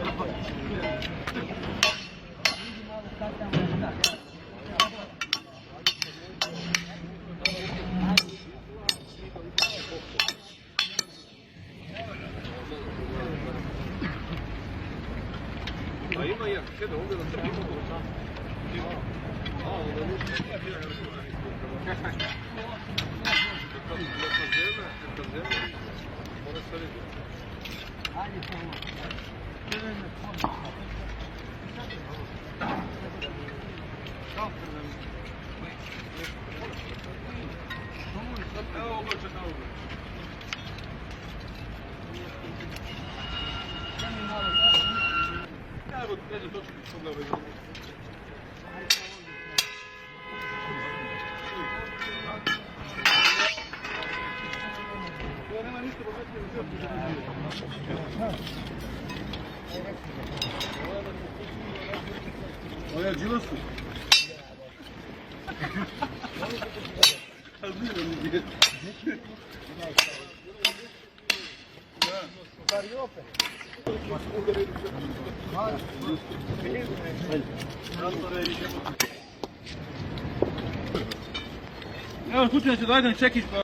A ima jedan, kada ovdje da trpi mogu. A, onda ne znam. Neka zemlja, mora staviti. Ajde, samo. Evo ovo će na ovo. Evo, neđe točke pogledaj. Nema ništa ovo je Đilasu. Evo, slučajno će dojden čekić pa